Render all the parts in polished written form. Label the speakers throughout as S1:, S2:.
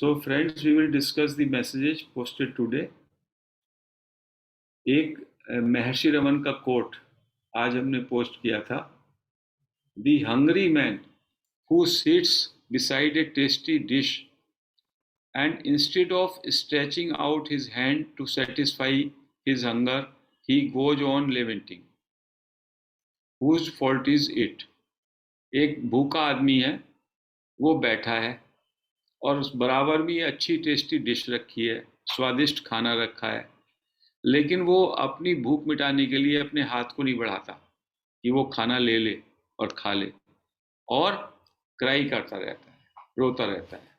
S1: So friends, we will discuss the messages posted today. एक महर्षि रमन का coat आज हमने पोस्ट किया था. The hungry man who sits beside a tasty dish and instead of stretching out his hand to satisfy his hunger, he goes on lamenting. Whose fault is it? एक भूखा आदमी है, वो बैठा है और उस बराबर में अच्छी टेस्टी डिश रखी है, स्वादिष्ट खाना रखा है, लेकिन वो अपनी भूख मिटाने के लिए अपने हाथ को नहीं बढ़ाता कि वो खाना ले ले और खा ले, और क्राई करता रहता है, रोता रहता है,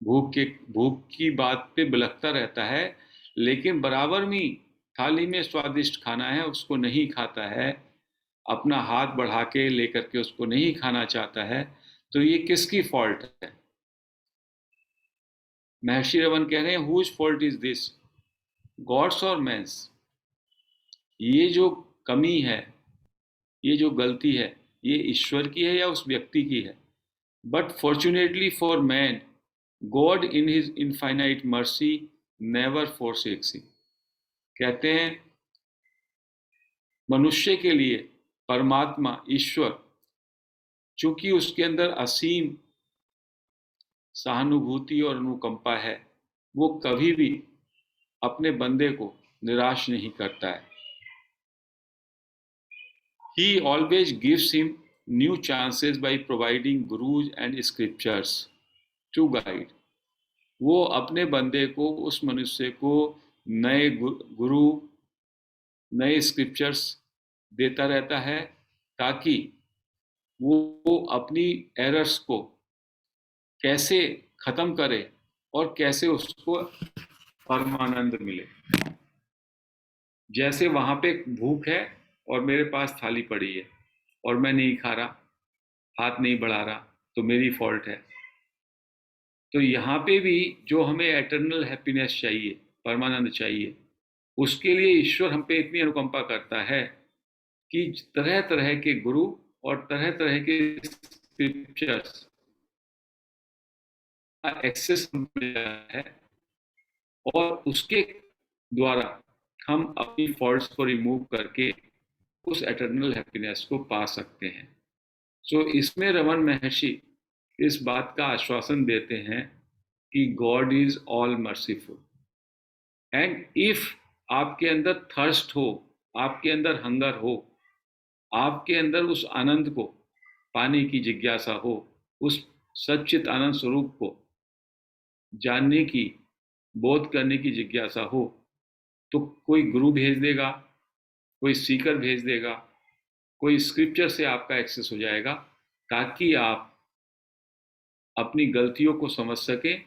S1: भूख की बात पे बिलखता रहता है, लेकिन बराबर में थाली में स्वादिष्ट खाना है उसको नहीं खाता है, अपना हाथ बढ़ा के लेकर के उसको नहीं खाना चाहता है. तो ये किसकी फॉल्ट है? महर्षि रमन कह रहे हैं, whose fault is this, God's और मैंस? ये जो कमी है, ये जो गलती है, ये ईश्वर की है या उस व्यक्ति की है? But fortunately for man, God in his infinite mercy never forsakes him. कहते हैं मनुष्य के लिए परमात्मा ईश्वर, चूंकि उसके अंदर असीम सहानुभूति और अनुकंपा है, वो कभी भी अपने बंदे को निराश नहीं करता है. He always gives him new chances by providing gurus and scriptures to guide. वो अपने बंदे को, उस मनुष्य को नए गुरु, नए स्क्रिप्चर्स देता रहता है ताकि वो अपनी एरर्स को कैसे खत्म करे और कैसे उसको परमानंद मिले. जैसे वहां पे भूख है और मेरे पास थाली पड़ी है और मैं नहीं खा रहा, हाथ नहीं बढ़ा रहा, तो मेरी फॉल्ट है. तो यहाँ पे भी जो हमें एटर्नल हैप्पीनेस चाहिए, परमानंद चाहिए, उसके लिए ईश्वर हम पे इतनी अनुकंपा करता है कि तरह तरह के गुरु और तरह तरह के स्क्रिप्चर्स एक्सेस है, और उसके द्वारा हम अपनी फॉल्ट्स को रिमूव करके उस एटर्नल हैप्पीनेस को पा सकते हैं. सो इसमें रमन महर्षि इस बात का आश्वासन देते हैं कि God is all merciful, and if आपके अंदर थर्स्ट हो, आपके अंदर हंगर हो, आपके अंदर उस आनंद को पाने की जिज्ञासा हो, उस सच्चित आनंद स्वरूप को जानने की, बोध करने की जिज्ञासा हो, तो कोई गुरु भेज देगा, कोई सीकर भेज देगा, कोई स्क्रिप्चर से आपका एक्सेस हो जाएगा, ताकि आप अपनी गलतियों को समझ सकें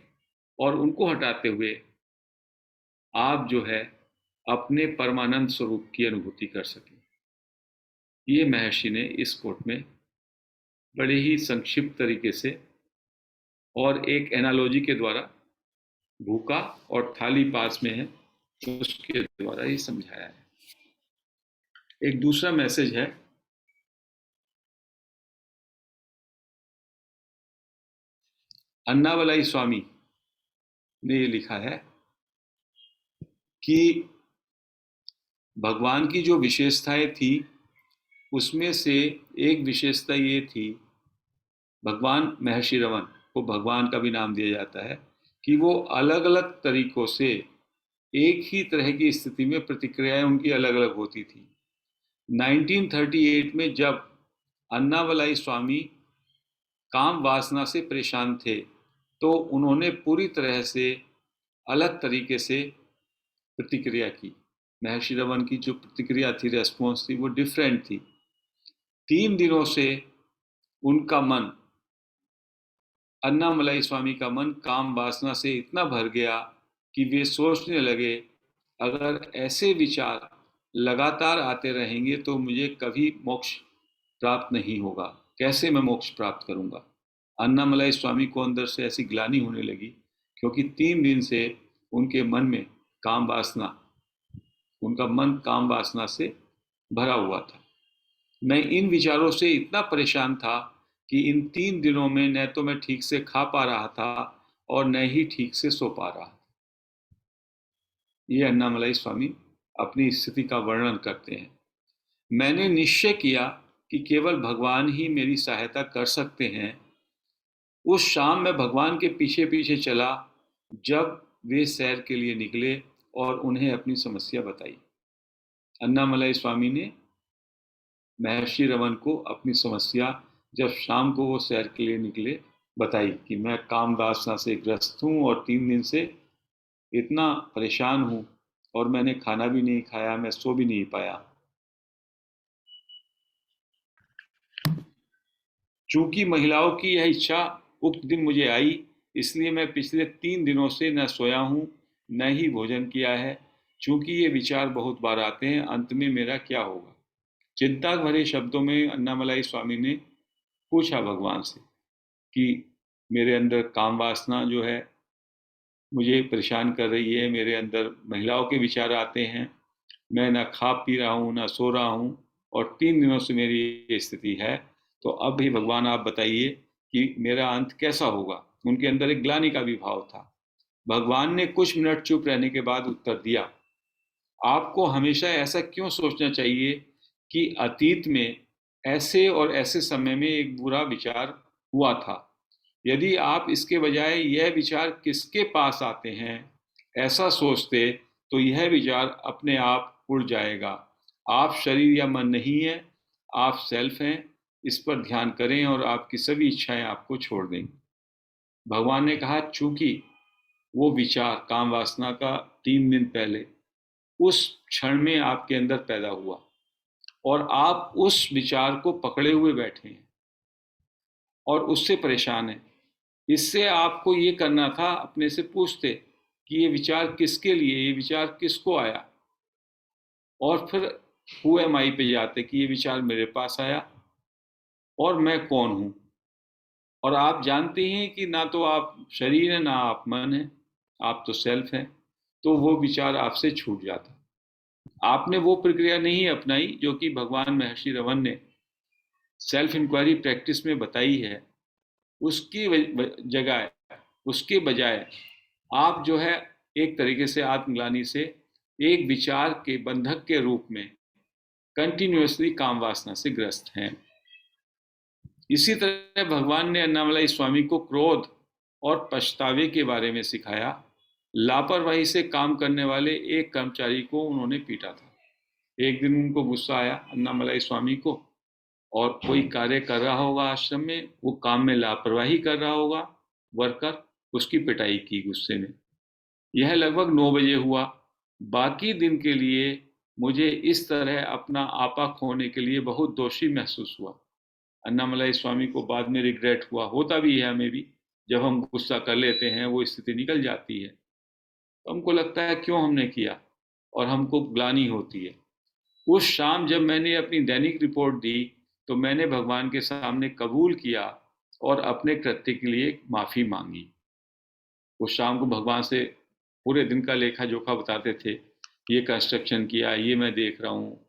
S1: और उनको हटाते हुए आप जो है अपने परमानंद स्वरूप की अनुभूति कर सकें. ये महर्षि ने इस कोट में बड़े ही संक्षिप्त तरीके से और एक एनालॉजी के द्वारा, भूखा और थाली पास में है, उसके द्वारा ही समझाया है. एक दूसरा मैसेज है, अन्नावलाई स्वामी ने ये लिखा है कि भगवान की जो विशेषताएं थी उसमें से एक विशेषता ये थी, भगवान महर्षि रमन को भगवान का भी नाम दिया जाता है, कि वो अलग अलग तरीकों से एक ही तरह की स्थिति में प्रतिक्रियाएं उनकी अलग अलग होती थी. 1938 में जब अन्नावलाई स्वामी काम वासना से परेशान थे, तो उन्होंने पूरी तरह से अलग तरीके से प्रतिक्रिया की. महर्षि रमन की जो प्रतिक्रिया थी, रेस्पॉन्स थी, वो डिफरेंट थी. 3 दिनों से उनका मन, अन्नामलाई स्वामी का मन काम वासना से इतना भर गया कि वे सोचने लगे, अगर ऐसे विचार लगातार आते रहेंगे तो मुझे कभी मोक्ष प्राप्त नहीं होगा, कैसे मैं मोक्ष प्राप्त करूंगा. अन्नामलाई स्वामी को अंदर से ऐसी ग्लानि होने लगी, क्योंकि 3 दिन से उनके मन में काम वासना, उनका मन काम वासना से भरा हुआ था. मैं इन विचारों से इतना परेशान था कि इन 3 दिनों में न तो मैं ठीक से खा पा रहा था और न ही ठीक से सो पा रहा। ये अन्नामलाई स्वामी अपनी स्थिति का वर्णन करते हैं। मैंने निश्चय किया कि केवल भगवान ही मेरी सहायता कर सकते हैं। उस शाम मैं भगवान के पीछे पीछे चला जब वे सैर के लिए निकले और उन्हें अपनी समस्या बताई। अन्नामलाई स्वामी ने महर्षि रमन को अपनी समस्या जब शाम को वो सैर के लिए निकले बताई कि मैं काम वासना से ग्रस्त हूँ और 3 दिन से इतना परेशान हूँ और मैंने खाना भी नहीं खाया, मैं सो भी नहीं पाया। चूंकि महिलाओं की यह इच्छा उक्त दिन मुझे आई, इसलिए मैं पिछले 3 दिनों से न सोया हूँ न ही भोजन किया है। चूंकि ये विचार बहुत बार आते हैं, अंत में मेरा क्या होगा। चिंता भरे शब्दों में अन्नामलाई स्वामी ने पूछा भगवान से कि मेरे अंदर काम वासना जो है मुझे परेशान कर रही है, मेरे अंदर महिलाओं के विचार आते हैं, मैं ना खा पी रहा हूँ ना सो रहा हूँ और 3 दिनों से मेरी ये स्थिति है। तो अब भी भगवान आप बताइए कि मेरा अंत कैसा होगा। उनके अंदर एक ग्लानि का भी भाव था। भगवान ने कुछ मिनट चुप रहने के बाद उत्तर दिया, आपको हमेशा ऐसा क्यों सोचना चाहिए कि अतीत में ऐसे और ऐसे समय में एक बुरा विचार हुआ था। यदि आप इसके बजाय यह विचार किसके पास आते हैं ऐसा सोचते, तो यह विचार अपने आप उड़ जाएगा। आप शरीर या मन नहीं है, आप सेल्फ हैं। इस पर ध्यान करें और आपकी सभी इच्छाएं आपको छोड़ देंगी। भगवान ने कहा, चूंकि वो विचार काम वासना का 3 दिन पहले उस क्षण में आपके अंदर पैदा हुआ और आप उस विचार को पकड़े हुए बैठे हैं और उससे परेशान हैं। इससे आपको ये करना था, अपने से पूछते कि ये विचार किसके लिए, ये विचार किसको आया, और फिर हु एम आई पे जाते कि ये विचार मेरे पास आया और मैं कौन हूं। और आप जानते हैं कि ना तो आप शरीर है ना आप मन है, आप तो सेल्फ हैं। तो वो विचार आपसे छूट जाता। आपने वो प्रक्रिया नहीं अपनाई जो कि भगवान महर्षि रमन ने सेल्फ इंक्वायरी प्रैक्टिस में बताई है। उसकी जगह उसके बजाय आप जो है एक तरीके से आत्मग्लानि से एक विचार के बंधक के रूप में कंटिन्यूअसली काम वासना से ग्रस्त हैं। इसी तरह भगवान ने अन्नामलाई स्वामी को क्रोध और पछतावे के बारे में सिखाया। लापरवाही से काम करने वाले एक कर्मचारी को उन्होंने पीटा था। एक दिन उनको गुस्सा आया अन्नामलाई स्वामी को, और कोई कार्य कर रहा होगा आश्रम में, वो काम में लापरवाही कर रहा होगा वर्कर, उसकी पिटाई की गुस्से में। यह लगभग 9 बजे हुआ। बाकी दिन के लिए मुझे इस तरह अपना आपा खोने के लिए बहुत दोषी महसूस हुआ। अन्नामलाई स्वामी को बाद में रिग्रेट हुआ, होता भी है हमें भी, जब हम गुस्सा कर लेते हैं वो स्थिति निकल जाती है तो हमको लगता है क्यों हमने किया, और हमको ग्लानि होती है। उस शाम जब मैंने अपनी दैनिक रिपोर्ट दी तो मैंने भगवान के सामने कबूल किया और अपने कृत्य के लिए माफ़ी मांगी। उस शाम को भगवान से पूरे दिन का लेखा जोखा बताते थे, ये कंस्ट्रक्शन किया, ये मैं देख रहा हूँ,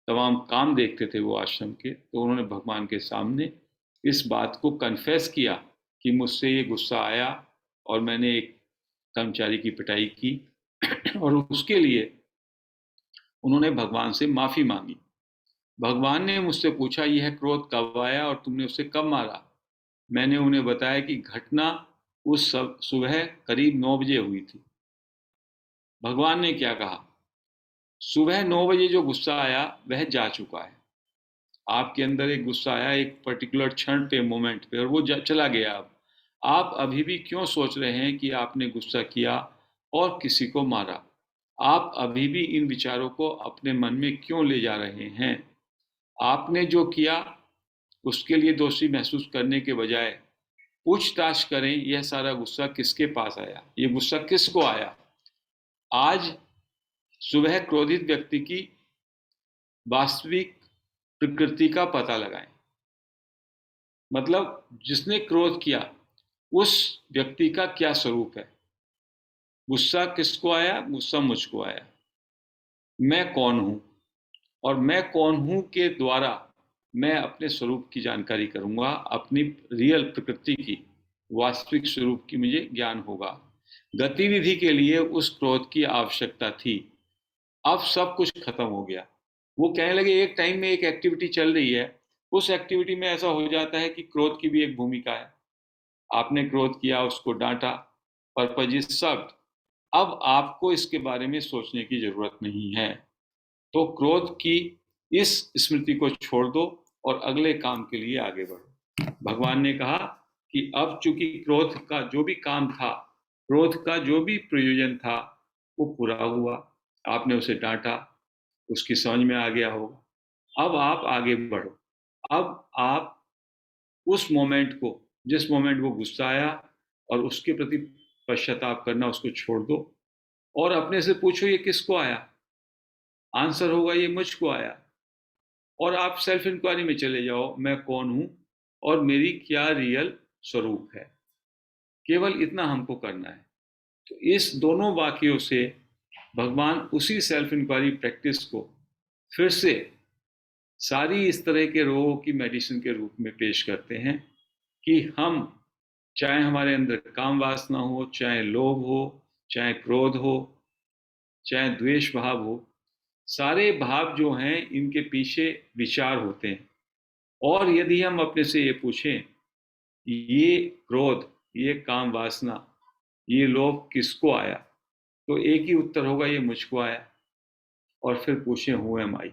S1: तमाम काम देखते थे वो आश्रम के। तो उन्होंने भगवान के सामने इस बात को कन्फेस किया कि मुझसे ये गुस्सा आया और मैंने एक कर्मचारी की पिटाई की और उसके लिए उन्होंने भगवान से माफ़ी मांगी। भगवान ने मुझसे पूछा, यह क्रोध कब आया और तुमने उसे कब मारा। मैंने उन्हें बताया कि घटना उस सुबह करीब 9 बजे हुई थी। भगवान ने क्या कहा, सुबह 9 बजे जो गुस्सा आया वह जा चुका है। आपके अंदर एक गुस्सा आया एक पर्टिकुलर क्षण पे, मोमेंट पे, और वो चला गया। अब आप अभी भी क्यों सोच रहे हैं कि आपने गुस्सा किया और किसी को मारा। आप अभी भी इन विचारों को अपने मन में क्यों ले जा रहे हैं। आपने जो किया उसके लिए दोषी महसूस करने के बजाय पूछताछ करें, यह सारा गुस्सा किसके पास आया, ये गुस्सा किसको आया। आज सुबह क्रोधित व्यक्ति की वास्तविक प्रकृति का पता लगाएं। मतलब जिसने क्रोध किया उस व्यक्ति का क्या स्वरूप है। गुस्सा किसको आया, गुस्सा मुझको आया। मैं कौन हूं, और मैं कौन हूं के द्वारा मैं अपने स्वरूप की जानकारी करूंगा, अपनी रियल प्रकृति की, वास्तविक स्वरूप की मुझे ज्ञान होगा। गतिविधि के लिए उस क्रोध की आवश्यकता थी, अब सब कुछ खत्म हो गया। वो कहने लगे एक टाइम में एक एक्टिविटी चल रही है, उस एक्टिविटी में ऐसा हो जाता है कि क्रोध की भी एक भूमिका है। आपने क्रोध किया, उसको डांटा, पर्पज इज सर्व्ड। अब आपको इसके बारे में सोचने की जरूरत नहीं है। तो क्रोध की इस स्मृति को छोड़ दो और अगले काम के लिए आगे बढ़ो। भगवान ने कहा कि अब चूंकि क्रोध का जो भी काम था, क्रोध का जो भी प्रयोजन था, वो पूरा हुआ। आपने उसे डांटा, उसकी समझ में आ गया होगा। अब आप आगे बढ़ो। अब आप उस मोमेंट को, जिस मोमेंट वो गुस्सा आया और उसके प्रति पश्चाताप करना, उसको छोड़ दो और अपने से पूछो ये किसको आया। आंसर होगा ये मुझको आया। और आप सेल्फ इंक्वायरी में चले जाओ, मैं कौन हूं और मेरी क्या रियल स्वरूप है। केवल इतना हमको करना है। तो इस दोनों वाक्यों से भगवान उसी सेल्फ इंक्वायरी प्रैक्टिस को फिर से सारी इस तरह के रोगों की मेडिसिन के रूप में पेश करते हैं कि हम, चाहे हमारे अंदर काम वासना हो, चाहे लोभ हो, चाहे क्रोध हो, चाहे द्वेष भाव हो, सारे भाव जो हैं इनके पीछे विचार होते हैं। और यदि हम अपने से ये पूछें, ये क्रोध, ये काम वासना, ये लोभ किसको आया, तो एक ही उत्तर होगा, ये मुझको आया। और फिर पूछें हु एम आई,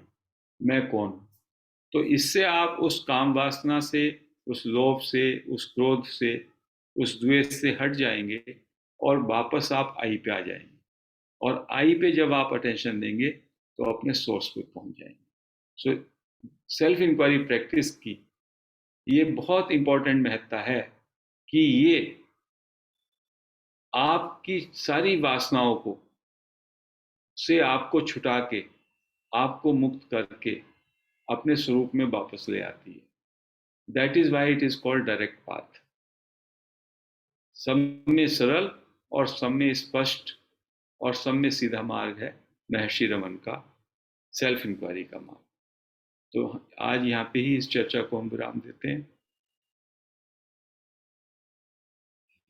S1: मैं कौन हूं। तो इससे आप उस काम वासना से, उस लोभ से, उस क्रोध से, उस द्वेष से हट जाएंगे और वापस आप आई पे आ जाएंगे। और आई पे जब आप अटेंशन देंगे तो अपने सोर्स पे पहुंच जाएंगे। सो सेल्फ इंक्वायरी प्रैक्टिस की ये बहुत इंपॉर्टेंट महत्ता है कि ये आपकी सारी वासनाओं को से आपको छुटा के, आपको मुक्त करके अपने स्वरूप में वापस ले आती है। That is why it is called direct path. सब में सरल और सब में स्पष्ट और सब में सीधा मार्ग है महर्षि रमन का सेल्फ इंक्वायरी का मार्ग। तो आज यहाँ पे ही इस चर्चा को हम विराम देते हैं।